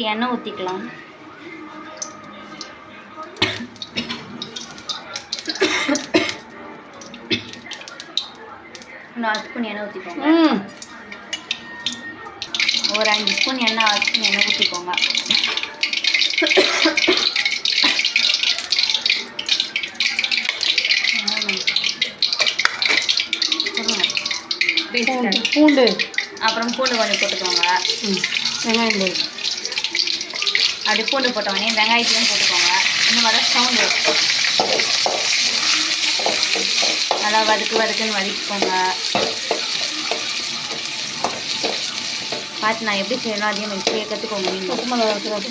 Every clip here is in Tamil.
எண்ணெய் ஊற்றிக்கலாம். இன்னும் 10 ஸ்பூன் எண்ணெய் ஊற்றிக்கோங்க. ஒரு 5 ஸ்பூன் எண்ணெய் 10 ஸ்பூன் எண்ணெய் ஊற்றிக்கோங்க. பூண்டு அப்புறம் பூண்டு கொஞ்சம் போட்டுக்கோங்க. வெங்காயம் போடு. அப்படி பூண்டு போட்டோடனே வெங்காயத்தையும் போட்டுக்கோங்க. இந்த மாதிரி சவுண்டு நல்லா வதக்குன்னு வதக்கிக்கோங்க. பார்த்து நான் எப்படி செய்யணும் அதே மாதிரி செய்ய கற்றுக்கோங்க. நீங்கள் பச்சை மிளகா இருக்கிறது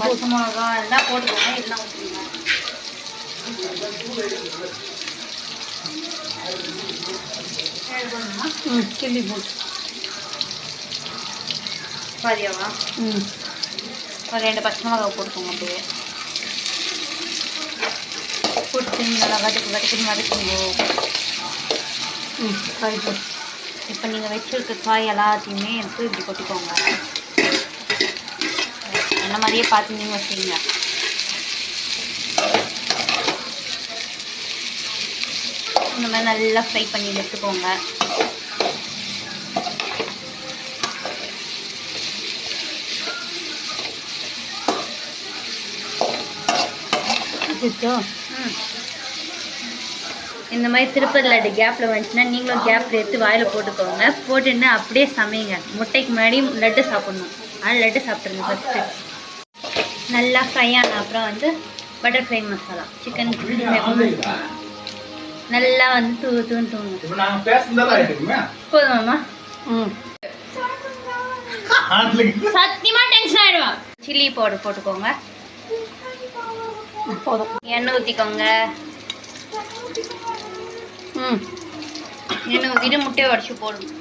பச்சை மிளகா எல்லாம் போட்டுக்கோங்க. இதெல்லாம் ஊற்றுங்க. சில்லி போட்டு பாதியாவா? ஒரு 2 பச்சை மிளகா போட்டுக்கோங்க. அப்படியே போட்டு நல்லா வதக்குன்னு வதக்குங்க. இப்போ நீங்கள் வச்சுருக்க காய் எல்லாத்தையுமே எடுத்து இப்படி கொட்டிக்கோங்க. அந்த மாதிரியே பார்த்து நீங்கள் வச்சுருங்க. இந்த மாதிரி நல்லா ஃப்ரை பண்ணி எடுத்துக்கோங்க. இந்த மாதிரி திருப்பதி லட்டு கேப்பில் வந்துச்சுன்னா நீங்களும் கேப்பில் எடுத்து வாயில் போட்டுக்கோங்க. போட்டுன்னு அப்படியே சமைங்க. முட்டைக்கு முன்னாடி லட்டு சாப்பிட்ணும். அதனால் லட்டு சாப்பிட்ருங்க. ஃபஸ்ட்டு நல்லா ஃப்ரை ஆன அப்புறம் வந்து பட்டர்ஃப்ளை மசாலா சிக்கன் நல்லா வந்து தூங்க போதுமாம்மா? சத்தியமாக டென்ஷன் ஆகிடுவான். சில்லி பவுடர் போட்டுக்கோங்க. போதும். எண்ணெய் ஊற்றிக்கோங்க. எண்ணெய் ஊற்றிட்டு முட்டையை உடச்சி போடணும்.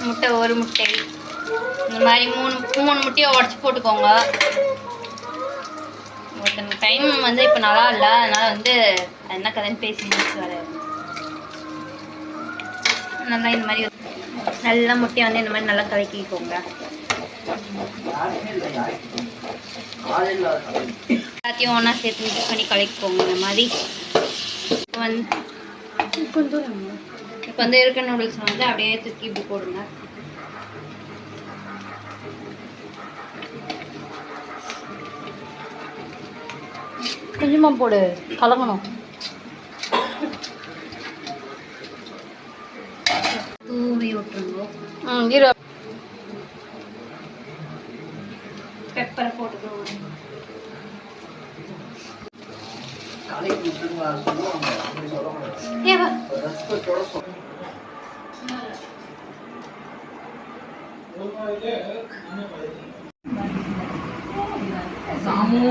முட்டை ஒரு முட்டை இந்த மாதிரி 3 முட்டையை உடச்சி போட்டுக்கோங்க. ஒருத்தங்க டைம் வந்து இப்போ நல்லா இல்லை, அதனால் வந்து என்ன கதைன்னு பேசி முடிச்சு வர நல்லா இந்த மாதிரி நல்லா முட்டையை வந்து இந்த மாதிரி நல்லா கலக்கிக்கோங்க. எல்லாத்தையும் ஒன்றா சேர்த்து மிக்ஸ் பண்ணி கலக்கிக்கோங்க. இந்த மாதிரி இப்போ வந்து இருக்க நூடுல்ஸ் வந்து அப்படியே தூக்கி இப்படி போடுங்க. கொஞ்சமாக போடு, கலங்கணும். தூவி விட்டுருங்க. பெப்பரை போட்டுக்கோங்க. சாமு